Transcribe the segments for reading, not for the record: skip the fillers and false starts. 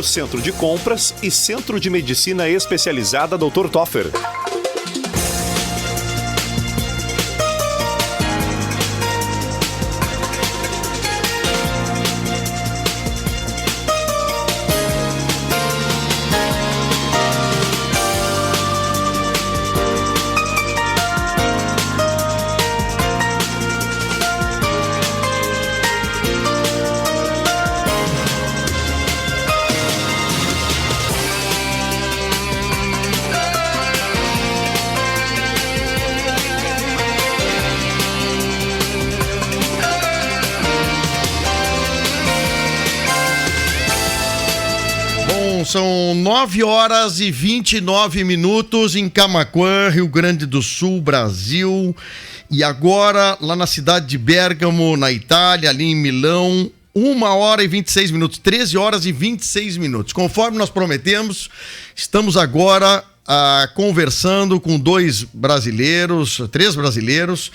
Centro de Compras e Centro de Medicina Especializada Dr. Toffer. São 9h29 em Camaquã, Rio Grande do Sul, Brasil. E agora, lá na cidade de Bérgamo, na Itália, ali em Milão, 1h26, 13h26. Conforme nós prometemos, estamos agora conversando com três brasileiros.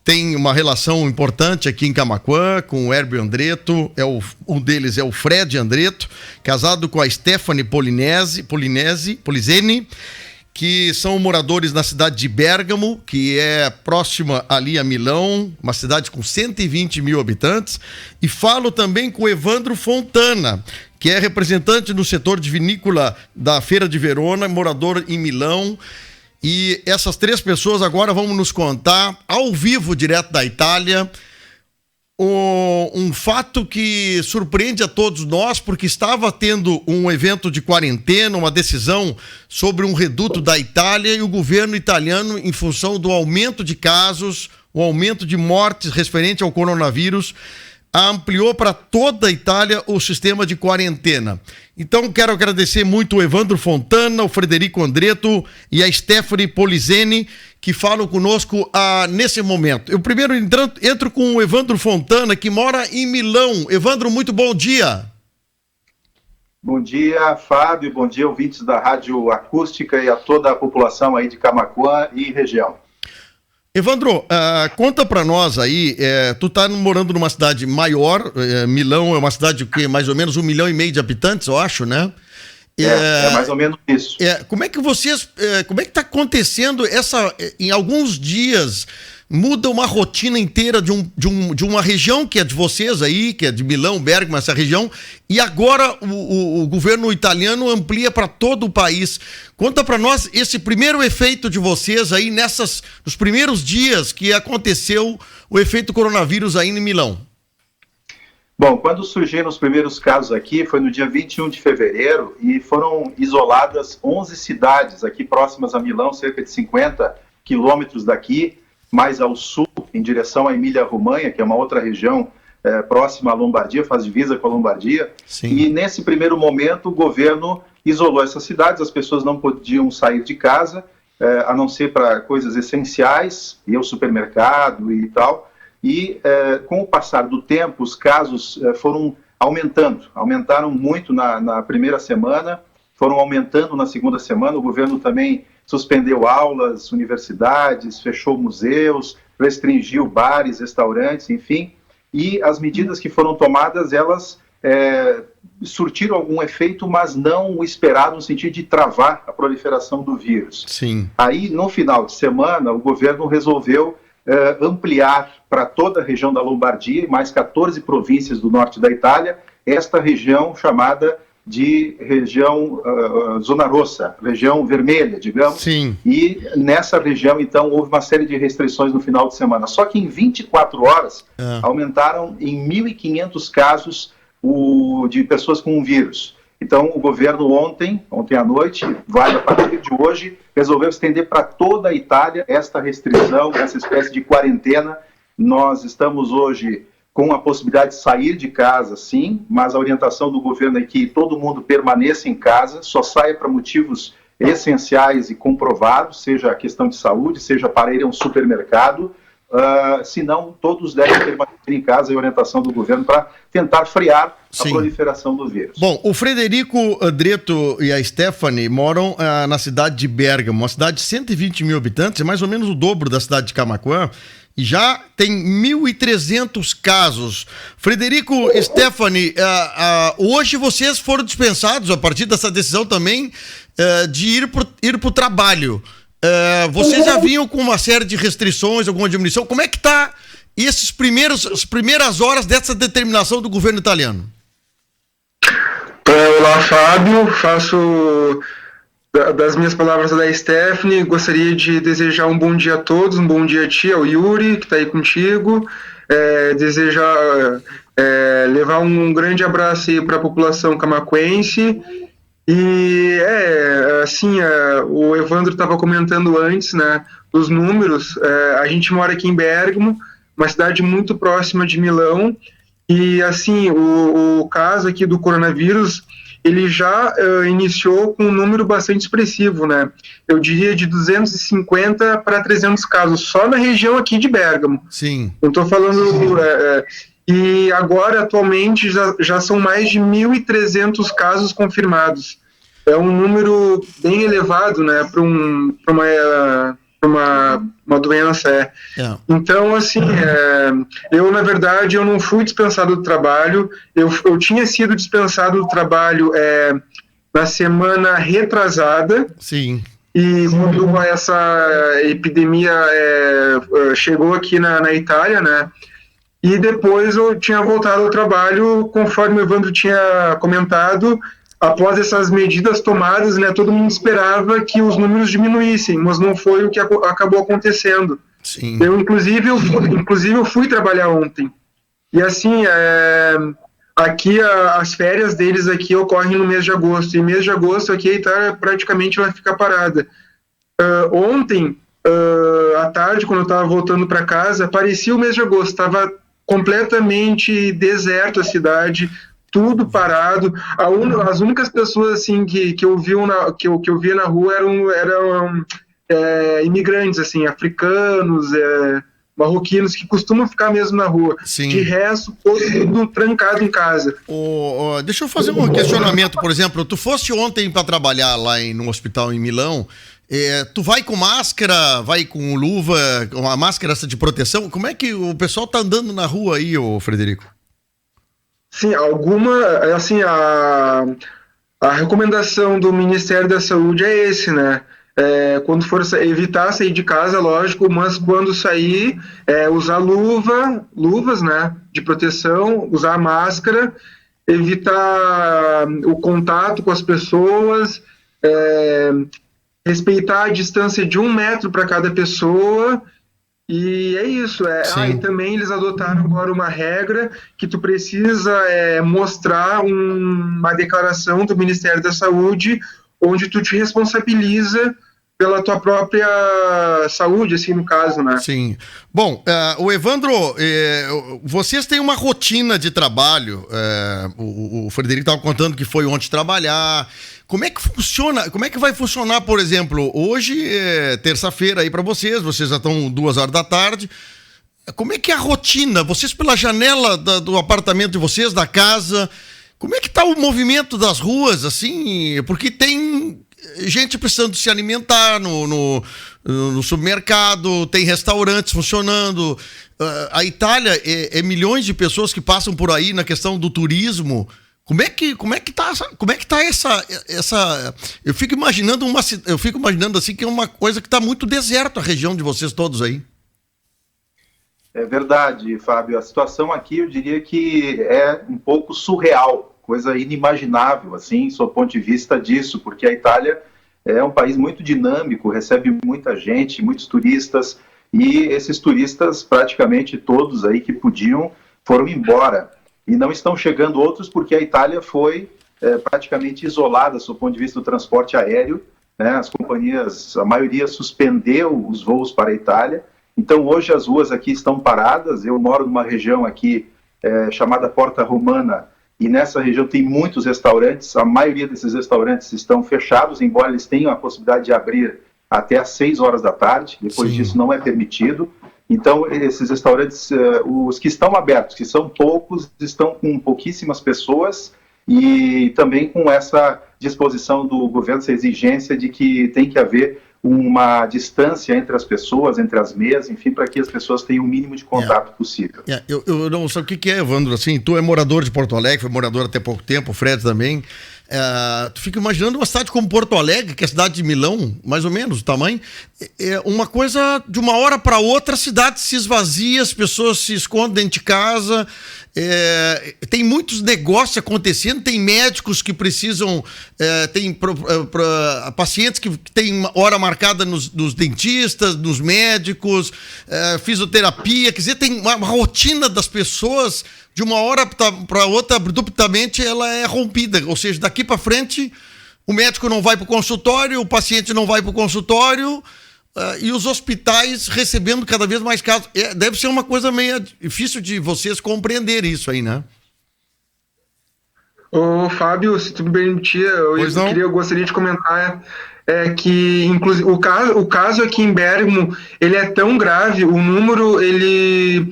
Tem uma relação importante aqui em Camaquã com o Herbio Andretto, um deles é o Fred Andretto, casado com a Stephanie Polizeni, que são moradores na cidade de Bérgamo, que é próxima ali a Milão, uma cidade com 120 mil habitantes, e falo também com o Evandro Fontana, que é representante no setor de vinícola da Feira de Verona, morador em Milão. E essas três pessoas agora vão nos contar, ao vivo, direto da Itália, um fato que surpreende a todos nós, porque estava tendo um evento de quarentena, uma decisão sobre um reduto da Itália, e o governo italiano, em função do aumento de casos, o aumento de mortes referente ao coronavírus, ampliou para toda a Itália o sistema de quarentena. Então, quero agradecer muito o Evandro Fontana, o Frederico Andretto e a Stephanie Polizeni, que falam conosco nesse momento. Eu primeiro entro com o Evandro Fontana, que mora em Milão. Evandro, muito bom dia. Bom dia, Fábio. Bom dia, ouvintes da Rádio Acústica e a toda a população aí de Camaquã e região. Evandro, conta pra nós aí, tu tá morando numa cidade maior, Milão é uma cidade que mais ou menos 1,5 milhão de habitantes, eu acho, né? É mais ou menos isso. Como é que tá acontecendo em alguns dias, muda uma rotina inteira de uma região que é de vocês aí, que é de Milão, Bérgamo, essa região, e agora o governo italiano amplia para todo o país. Conta para nós esse primeiro efeito de vocês aí nos primeiros dias que aconteceu o efeito coronavírus aí em Milão. Bom, quando surgiram os primeiros casos aqui, foi no dia 21 de fevereiro e foram isoladas 11 cidades aqui próximas a Milão, cerca de 50 quilômetros daqui, mais ao sul, em direção à Emília-Romanha, que é uma outra região próxima à Lombardia, faz divisa com a Lombardia. Sim. E nesse primeiro momento o governo isolou essas cidades, as pessoas não podiam sair de casa, a não ser para coisas essenciais, ir ao supermercado e tal. E com o passar do tempo, os casos foram aumentaram muito na primeira semana, foram aumentando na segunda semana. O governo também suspendeu aulas, universidades, fechou museus, restringiu bares, restaurantes, enfim. E as medidas que foram tomadas, elas surtiram algum efeito, mas não o esperado no sentido de travar a proliferação do vírus. Sim. Aí, no final de semana, o governo resolveu ampliar para toda a região da Lombardia e mais 14 províncias do norte da Itália, esta região chamada de região Zona Rossa, região vermelha, digamos. Sim. E nessa região, então, houve uma série de restrições no final de semana. Só que em 24 horas, aumentaram em 1.500 casos de pessoas com o vírus. Então, o governo ontem à noite, a partir de hoje, resolveu estender para toda a Itália esta restrição, essa espécie de quarentena. Nós estamos hoje com a possibilidade de sair de casa, sim, mas a orientação do governo é que todo mundo permaneça em casa, só saia para motivos essenciais e comprovados, seja a questão de saúde, seja para ir a um supermercado, senão todos devem permanecer em casa, e a orientação do governo para tentar frear a proliferação do vírus. Bom, o Frederico Andretto e a Stephanie moram na cidade de Bérgamo, uma cidade de 120 mil habitantes, é mais ou menos o dobro da cidade de Camaquã. e já tem 1.300 casos. Frederico, Stephanie, hoje vocês foram dispensados, a partir dessa decisão também, de ir para o trabalho. Vocês já vinham com uma série de restrições, alguma diminuição. Como é que está as primeiras horas dessa determinação do governo italiano? Olá, Fábio. Faço das minhas palavras da Stephanie. Gostaria de desejar um bom dia a todos, um bom dia a ti, ao Yuri, que está aí contigo. Levar um grande abraço aí para a população camaquense. E o Evandro estava comentando antes, né, dos números. A gente mora aqui em Bergamo, uma cidade muito próxima de Milão, e assim, o caso aqui do coronavírus, ele já iniciou com um número bastante expressivo, né? Eu diria de 250 para 300 casos, só na região aqui de Bergamo. Sim. Não estou falando... E agora, atualmente, já são mais de 1.300 casos confirmados. É um número bem elevado, né, para uma doença. Então, assim, na verdade, eu não fui dispensado do trabalho. Eu tinha sido dispensado do trabalho na semana retrasada. Sim. E quando essa epidemia chegou aqui na Itália, né, e depois eu tinha voltado ao trabalho, conforme o Evandro tinha comentado. Após essas medidas tomadas, né, todo mundo esperava que os números diminuíssem, mas não foi o que acabou acontecendo. Sim. Inclusive eu fui trabalhar ontem. E assim, aqui as férias deles aqui ocorrem no mês de agosto. E mês de agosto aqui a Itália praticamente vai ficar parada. Ontem, à tarde, quando eu estava voltando para casa, parecia o mês de agosto. Estava completamente deserto a cidade, tudo parado. As únicas pessoas assim que eu via na rua eram imigrantes, assim, africanos, marroquinos, que costumam ficar mesmo na rua. Sim. De resto, todo mundo trancado em casa. Deixa eu fazer um questionamento, por exemplo. Tu foste ontem para trabalhar lá no hospital em Milão. Tu vai com máscara, vai com luva, uma máscara essa de proteção? Como é que o pessoal tá andando na rua aí, Frederico? Sim, a recomendação do Ministério da Saúde é esse, né? Quando for evitar sair de casa, lógico, mas quando sair, usar luvas, né, de proteção, usar máscara, evitar o contato com as pessoas, respeitar a distância de 1 metro para cada pessoa. E é isso. E também eles adotaram agora uma regra que tu precisa mostrar uma declaração do Ministério da Saúde, onde tu te responsabiliza pela tua própria saúde, assim, no caso, né? Sim. Bom, o Evandro, vocês têm uma rotina de trabalho. O Frederico estava contando que foi ontem trabalhar. Como é que funciona? Como é que vai funcionar, por exemplo, hoje é terça-feira aí para vocês já estão 2 horas da tarde. Como é que é a rotina? Vocês pela janela do apartamento de vocês, da casa, como é que tá o movimento das ruas, assim? Porque tem gente precisando se alimentar no supermercado, tem restaurantes funcionando. A Itália é milhões de pessoas que passam por aí na questão do turismo. Como é que tá essa eu fico imaginando assim que é uma coisa que está muito deserto a região de vocês todos aí. É verdade, Fábio. A situação aqui eu diria que é um pouco surreal, coisa inimaginável, assim, sob o ponto de vista disso, porque a Itália é um país muito dinâmico, recebe muita gente, muitos turistas, e esses turistas, praticamente todos aí que podiam, foram embora. E não estão chegando outros porque a Itália foi praticamente isolada sob o ponto de vista do transporte aéreo, né? As companhias, a maioria suspendeu os voos para a Itália. Então hoje as ruas aqui estão paradas. Eu moro numa região aqui chamada Porta Romana, e nessa região tem muitos restaurantes. A maioria desses restaurantes estão fechados, embora eles tenham a possibilidade de abrir até às 6 horas da tarde. Depois Sim. disso não é permitido. Então, esses restaurantes, os que estão abertos, que são poucos, estão com pouquíssimas pessoas, e também com essa disposição do governo, essa exigência de que tem que haver uma distância entre as pessoas, entre as mesas, enfim, para que as pessoas tenham o mínimo de contato possível. Eu não sei o que é, Evandro, assim, tu é morador de Porto Alegre, foi morador até pouco tempo, o Fred também. Tu fica imaginando uma cidade como Porto Alegre, que é a cidade de Milão, mais ou menos o tamanho, é uma coisa, de uma hora para outra a cidade se esvazia, as pessoas se escondem dentro de casa, tem muitos negócios acontecendo, tem médicos que precisam, tem pacientes que têm hora marcada nos dentistas, nos médicos, fisioterapia, quer dizer, tem uma rotina das pessoas. De uma hora para outra, abruptamente, ela é rompida. Ou seja, daqui para frente, o médico não vai para o consultório, o paciente não vai para o consultório, e os hospitais recebendo cada vez mais casos. Deve ser uma coisa meio difícil de vocês compreender isso aí, né? Ô, Fábio, se tu me permitir, eu gostaria de comentar que, inclusive, o caso aqui em Bergamo, ele é tão grave, o número, ele...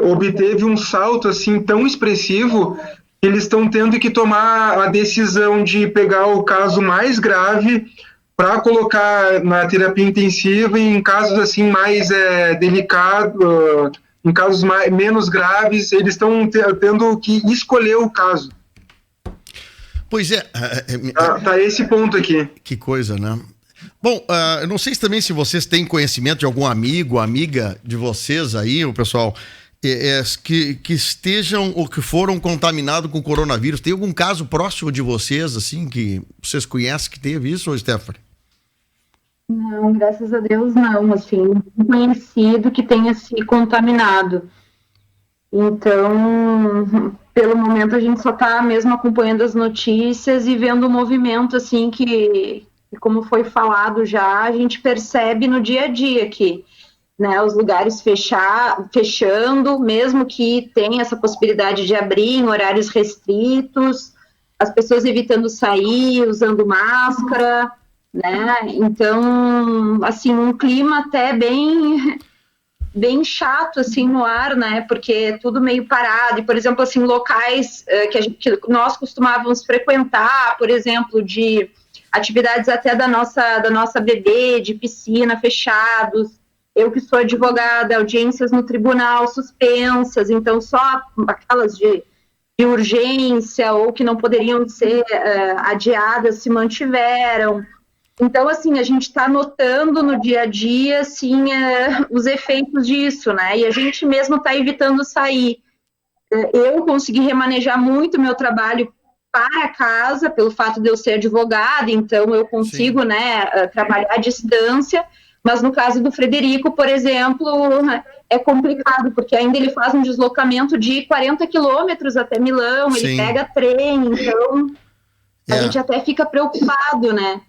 obteve um salto assim tão expressivo que eles estão tendo que tomar a decisão de pegar o caso mais grave para colocar na terapia intensiva, e em casos assim mais delicados, em casos menos graves, eles estão tendo que escolher o caso. Pois é. Tá esse ponto aqui. Que coisa, né? Bom, eu não sei também se vocês têm conhecimento de algum amigo, amiga de vocês aí, o pessoal, que estejam ou que foram contaminados com coronavírus. Tem algum caso próximo de vocês, assim, que vocês conhecem que teve isso, Stephanie? Não, graças a Deus não, assim, um conhecido que tenha se contaminado. Então, pelo momento a gente só está mesmo acompanhando as notícias e vendo o movimento, assim, que como foi falado já, a gente percebe no dia a dia que, né, os lugares fechando, mesmo que tenha essa possibilidade de abrir em horários restritos, as pessoas evitando sair, usando máscara, né, então, assim, um clima até bem chato, assim, no ar, né, porque é tudo meio parado, e, por exemplo, assim, locais que nós costumávamos frequentar, por exemplo, de atividades até da nossa BD, de piscina, fechados. Eu que sou advogada, audiências no tribunal suspensas, então só aquelas de urgência ou que não poderiam ser adiadas se mantiveram. Então, assim, a gente está notando no dia a dia, assim, os efeitos disso, né? E a gente mesmo está evitando sair. Eu consegui remanejar muito meu trabalho para casa, pelo fato de eu ser advogada, então eu consigo, né, trabalhar à distância, mas no caso do Frederico, por exemplo, é complicado, porque ainda ele faz um deslocamento de 40 quilômetros até Milão, ele pega trem, então a gente até fica preocupado, né,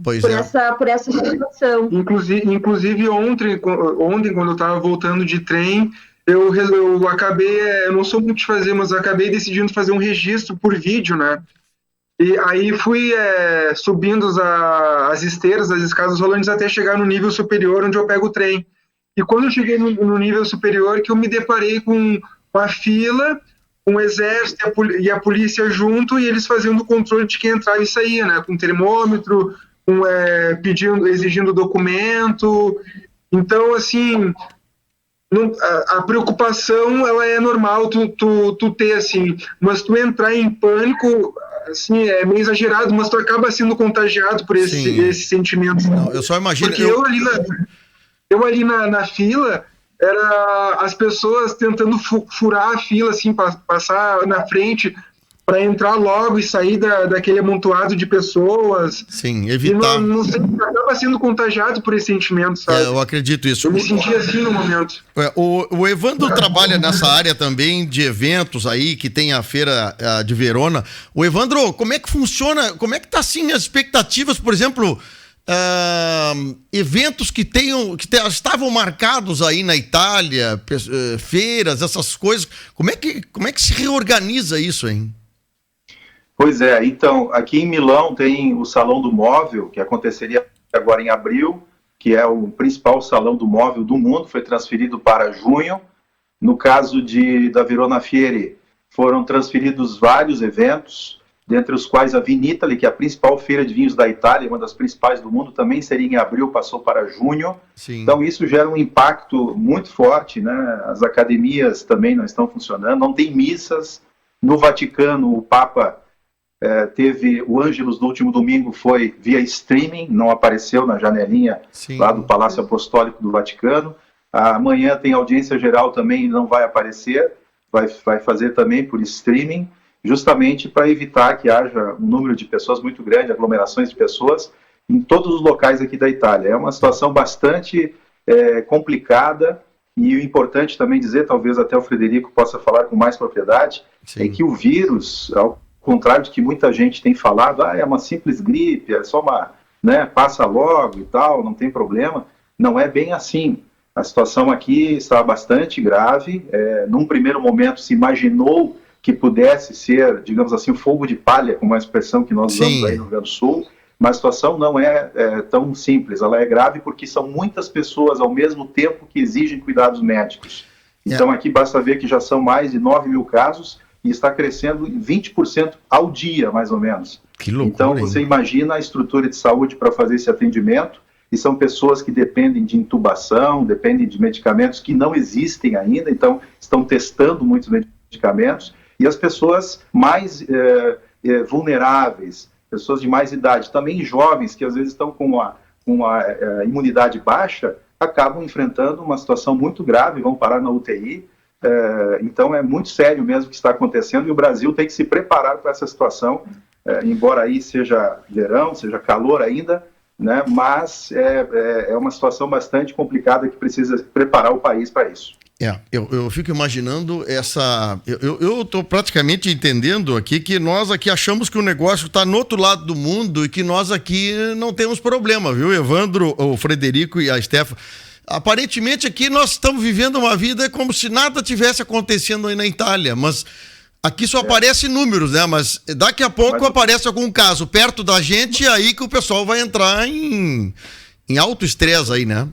por essa situação. Inclusive ontem, quando eu estava voltando de trem, eu acabei, eu não sou muito de fazer, mas eu acabei decidindo fazer um registro por vídeo, né? E aí fui subindo as esteiras, as escadas rolantes até chegar no nível superior, onde eu pego o trem. E quando eu cheguei no nível superior, que eu me deparei com a fila, com o exército e a polícia junto, e eles fazendo o controle de quem entrava e saía, né? Com termômetro, exigindo documento. Então, assim... a preocupação, ela é normal tu ter, assim, mas tu entrar em pânico, assim, é meio exagerado, mas tu acaba sendo contagiado por esse sentimento. Não, eu só imagino... Porque eu ali na fila, era as pessoas tentando furar a fila, assim, passar na frente, para entrar logo e sair daquele amontoado de pessoas. Sim, evitar. E não sei, acaba sendo contagiado por esse sentimento, sabe? Eu acredito isso. Eu me senti assim no momento. O Evandro trabalha nessa área também de eventos aí, que tem a feira de Verona. O Evandro, como é que funciona, como é que tá assim as expectativas, por exemplo, eventos que estavam marcados aí na Itália, feiras, essas coisas, como é que se reorganiza isso, hein? Pois é, então, aqui em Milão tem o Salão do Móvel, que aconteceria agora em abril, que é o principal salão do móvel do mundo, foi transferido para junho. No caso da Verona Fiere, foram transferidos vários eventos, dentre os quais a Vinitaly, que é a principal feira de vinhos da Itália, uma das principais do mundo, também seria em abril, passou para junho. Sim. Então isso gera um impacto muito forte, né? As academias também não estão funcionando, não tem missas. No Vaticano, o Papa teve o Ângelus no último domingo, foi via streaming, não apareceu na janelinha lá do Palácio Apostólico do Vaticano. Amanhã tem audiência geral também, não vai aparecer, vai fazer também por streaming, justamente para evitar que haja um número de pessoas muito grande, aglomerações de pessoas em todos os locais aqui da Itália. É uma situação bastante complicada, e o importante também dizer, talvez até o Frederico possa falar com mais propriedade, Sim. é que o vírus, ao contrário de que muita gente tem falado, é uma simples gripe, é só uma, né, passa logo e tal, não tem problema, não é bem assim. A situação aqui está bastante grave, num primeiro momento se imaginou que pudesse ser, digamos assim, um fogo de palha, como a expressão que nós usamos aí no Rio Grande do Sul, mas a situação não é tão simples, ela é grave porque são muitas pessoas ao mesmo tempo que exigem cuidados médicos. Então aqui basta ver que já são mais de 9 mil casos e está crescendo em 20% ao dia, mais ou menos. Que loucura, então você imagina a estrutura de saúde para fazer esse atendimento, e são pessoas que dependem de intubação, dependem de medicamentos que não existem ainda, então estão testando muitos medicamentos, e as pessoas mais vulneráveis, pessoas de mais idade, também jovens, que às vezes estão com a imunidade baixa, acabam enfrentando uma situação muito grave, vão parar na UTI. Então é muito sério mesmo o que está acontecendo, e o Brasil tem que se preparar para essa situação, embora aí seja verão, seja calor ainda, né, mas é uma situação bastante complicada que precisa preparar o país para isso. Eu fico imaginando essa... Eu estou praticamente entendendo aqui que nós aqui achamos que o negócio está no outro lado do mundo e que nós aqui não temos problema, viu, Evandro, o Frederico e a Stefa? Aparentemente aqui nós estamos vivendo uma vida como se nada tivesse acontecendo aí na Itália, mas aqui só aparecem números, né? Mas daqui a pouco aparece algum caso perto da gente, aí que o pessoal vai entrar em alto estresse aí, né?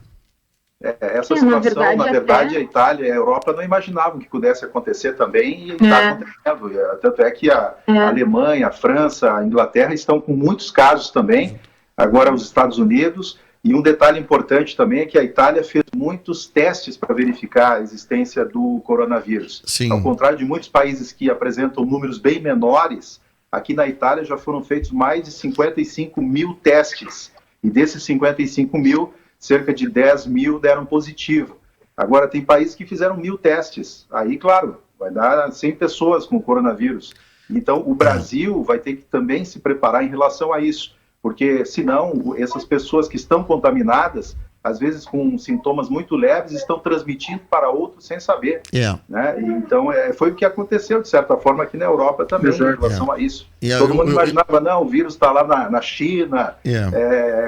Essa situação, na verdade, a Itália e a Europa não imaginavam que pudesse acontecer também, e está acontecendo. Tanto é que a Alemanha, a França, a Inglaterra estão com muitos casos também, agora os Estados Unidos. E um detalhe importante também é que a Itália fez muitos testes para verificar a existência do coronavírus. Sim. Ao contrário de muitos países que apresentam números bem menores, aqui na Itália já foram feitos mais de 55 mil testes. E desses 55 mil, cerca de 10 mil deram positivo. Agora, tem países que fizeram 1.000 testes. Aí, claro, vai dar 100 pessoas com coronavírus. Então, o Brasil vai ter que também se preparar em relação a isso. Porque, senão, essas pessoas que estão contaminadas, às vezes com sintomas muito leves, estão transmitindo para outros sem saber. Né? E, então, foi o que aconteceu, de certa forma, aqui na Europa também, em relação a isso. Todo mundo imaginava, não, o vírus está lá na China,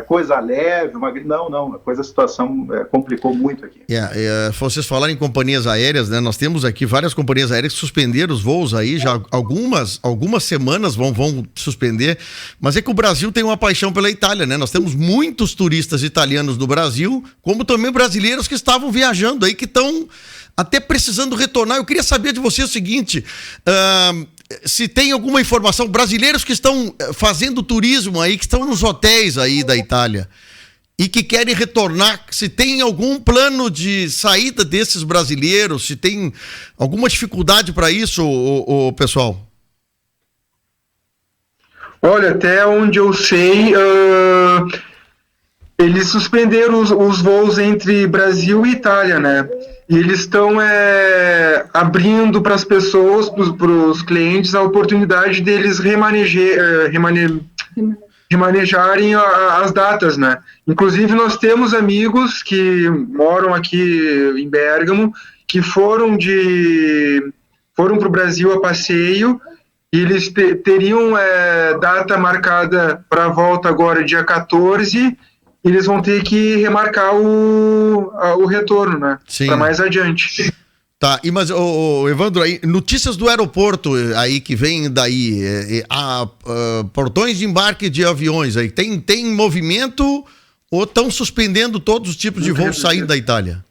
coisa leve, não, a situação complicou muito aqui. Vocês falaram em companhias aéreas, né? Nós temos aqui várias companhias aéreas que suspenderam os voos aí, já algumas semanas vão suspender, mas é que o Brasil tem uma paixão pela Itália, né? Nós temos muitos turistas italianos no Brasil, como também brasileiros que estavam viajando aí, que estão até precisando retornar. Eu queria saber de você o seguinte, se tem alguma informação, brasileiros que estão fazendo turismo aí, que estão nos hotéis aí da Itália e que querem retornar, se tem algum plano de saída desses brasileiros, se tem alguma dificuldade para isso, o pessoal? Olha, até onde eu sei, eles suspenderam os voos entre Brasil e Itália, né? E eles estão abrindo para as pessoas, para os clientes, a oportunidade deles remanejarem as datas, né? Inclusive, nós temos amigos que moram aqui em Bérgamo, que foram para o Brasil a passeio, e eles teriam data marcada para a volta agora, dia 14, eles vão ter que remarcar o retorno, né? Para mais adiante. Tá, mas Evandro, aí, notícias do aeroporto aí que vem daí, portões de embarque de aviões aí, tem movimento ou estão suspendendo todos os tipos de voos saindo da Itália?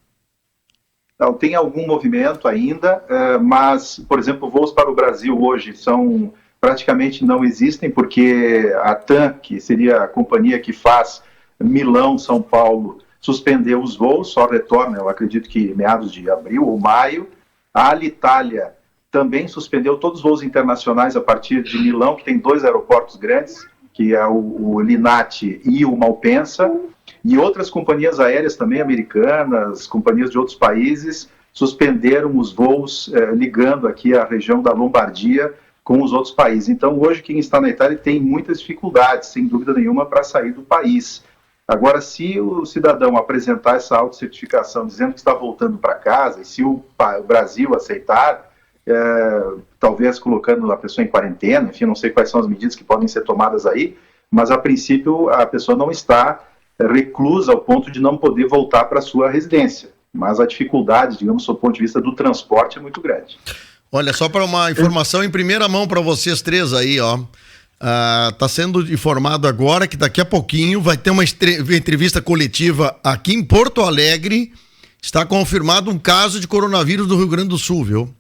Não, tem algum movimento ainda, mas, por exemplo, voos para o Brasil hoje são praticamente não existem, porque a TAM, que seria a companhia que faz Milão, São Paulo, suspendeu os voos, só retorna, eu acredito que meados de abril ou maio. A Alitalia também suspendeu todos os voos internacionais a partir de Milão, que tem 2 aeroportos grandes, que é o Linate e o Malpensa, e outras companhias aéreas também americanas, companhias de outros países, suspenderam os voos ligando aqui a região da Lombardia com os outros países. Então, hoje, quem está na Itália tem muitas dificuldades, sem dúvida nenhuma, para sair do país. Agora, se o cidadão apresentar essa autocertificação dizendo que está voltando para casa, e se o Brasil aceitar, talvez colocando a pessoa em quarentena, enfim, não sei quais são as medidas que podem ser tomadas aí, mas a princípio a pessoa não está reclusa ao ponto de não poder voltar para a sua residência. Mas a dificuldade, digamos, do ponto de vista do transporte é muito grande. Olha, só para uma informação em primeira mão para vocês três aí, ó. Tá sendo informado agora que daqui a pouquinho vai ter uma entrevista coletiva aqui em Porto Alegre. Está confirmado um caso de coronavírus do Rio Grande do Sul, viu?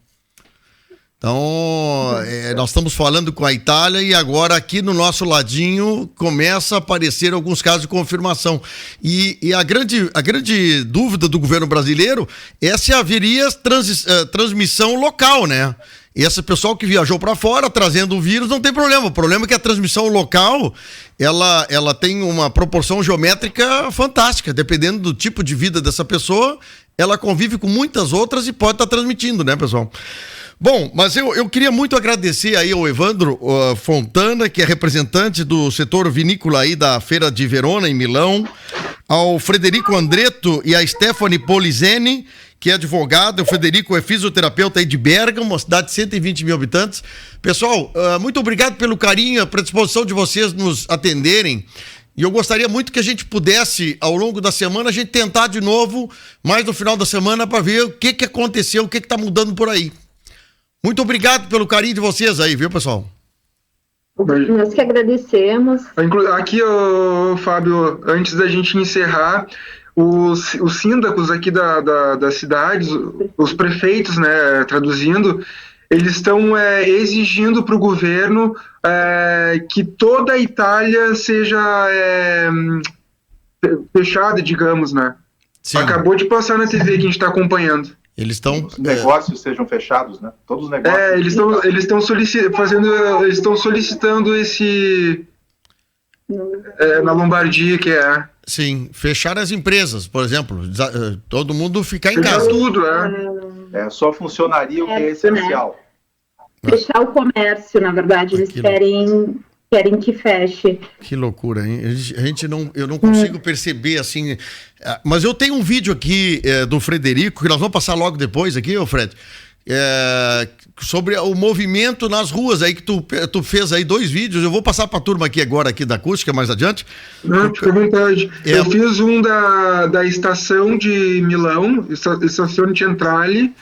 Então, nós estamos falando com a Itália e agora aqui no nosso ladinho começa a aparecer alguns casos de confirmação. E a grande dúvida do governo brasileiro é se haveria transmissão local, né? E esse pessoal que viajou para fora trazendo o vírus não tem problema. O problema é que a transmissão local, ela tem uma proporção geométrica fantástica. Dependendo do tipo de vida dessa pessoa, ela convive com muitas outras e pode estar transmitindo, né, pessoal? Bom, mas eu queria muito agradecer aí ao Evandro Fontana, que é representante do setor vinícola aí da Feira de Verona, em Milão, ao Frederico Andretto e a Stephanie Polizeni, que é advogado. O Frederico é fisioterapeuta aí de Bérgamo, uma cidade de 120 mil habitantes. Pessoal, muito obrigado pelo carinho, a predisposição de vocês nos atenderem. E eu gostaria muito que a gente pudesse, ao longo da semana, a gente tentar de novo, mais no final da semana, para ver o que aconteceu, o que está mudando por aí. Muito obrigado pelo carinho de vocês aí, viu, pessoal? Nós que agradecemos. Aqui, Fábio, antes da gente encerrar, os síndicos aqui das cidades, os prefeitos, né, traduzindo, eles estão exigindo para o governo que toda a Itália seja fechada, digamos, né? Sim. Acabou de passar na TV que a gente está acompanhando. Eles estão... Os negócios sejam fechados, né? Todos os negócios... eles estão solicitando esse... na Lombardia, que é... Sim, fechar as empresas, por exemplo. Todo mundo ficar em fechar casa. Tudo, só funcionaria o que é essencial. Né? Fechar o comércio, na verdade. Eles querem que feche. Que loucura, hein? Eu não consigo perceber, assim... Mas eu tenho um vídeo aqui do Frederico, que nós vamos passar logo depois aqui, ô Fred, sobre o movimento nas ruas aí, que tu fez aí 2 vídeos. Eu vou passar pra turma aqui agora, aqui da acústica, mais adiante. Não, fica à vontade. Eu fiz um da estação de Milão, estação de Centrale,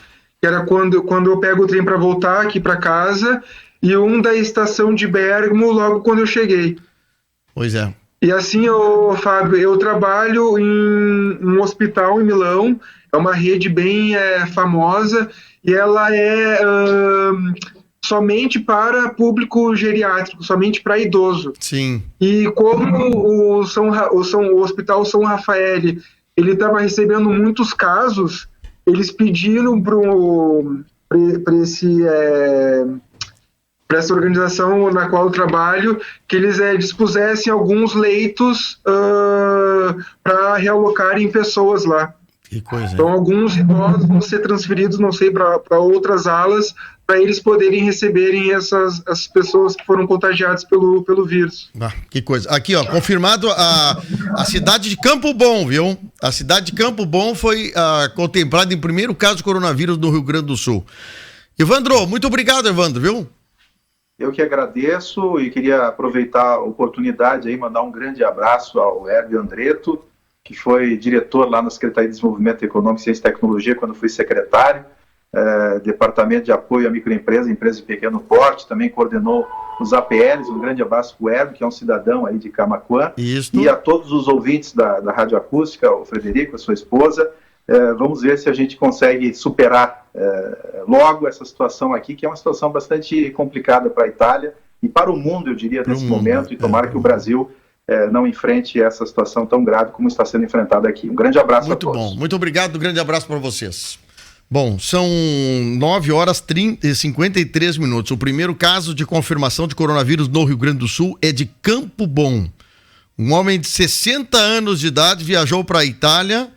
que era quando eu pego o trem para voltar aqui para casa, e um da estação de Bérgamo logo quando eu cheguei. Pois é. E assim, Fábio, eu trabalho em um hospital em Milão, é uma rede bem famosa, e ela é somente para público geriátrico, somente para idoso. Sim. E como o Hospital São Rafael, ele estava recebendo muitos casos, eles pediram para essa organização na qual eu trabalho, que eles dispusessem alguns leitos para realocarem pessoas lá. Que coisa. Então, alguns idosos vão ser transferidos, não sei, para outras alas, para eles poderem receberem essas pessoas que foram contagiadas pelo vírus. Que coisa. Aqui, ó, confirmado a cidade de Campo Bom, viu? A cidade de Campo Bom foi contemplada em primeiro caso de coronavírus no Rio Grande do Sul. Evandro, muito obrigado, Evandro, viu? Eu que agradeço e queria aproveitar a oportunidade aí, mandar um grande abraço ao Herbio Andretto, que foi diretor lá na Secretaria de Desenvolvimento Econômico, Ciência e Tecnologia, quando fui secretário, Departamento de Apoio à Microempresa, Empresa de Pequeno Porte, também coordenou os APLs. Um grande abraço para o Herbio, que é um cidadão aí de Camaquã. Isso. E a todos os ouvintes da Rádio Acústica, o Frederico, a sua esposa. Vamos ver se a gente consegue superar logo essa situação aqui, que é uma situação bastante complicada para a Itália, e para o mundo, eu diria, nesse mundo, momento, e tomara que o Brasil não enfrente essa situação tão grave como está sendo enfrentada aqui. Um grande abraço a todos. Muito bom, muito obrigado, um grande abraço para vocês. Bom, são 9h53. O primeiro caso de confirmação de coronavírus no Rio Grande do Sul é de Campo Bom. Um homem de 60 anos de idade viajou para a Itália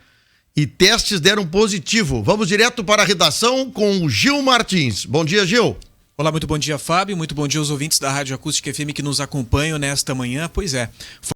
e testes deram positivo. Vamos direto para a redação com o Gil Martins. Bom dia, Gil. Olá, muito bom dia, Fábio. Muito bom dia aos ouvintes da Rádio Acústica FM que nos acompanham nesta manhã. Pois é.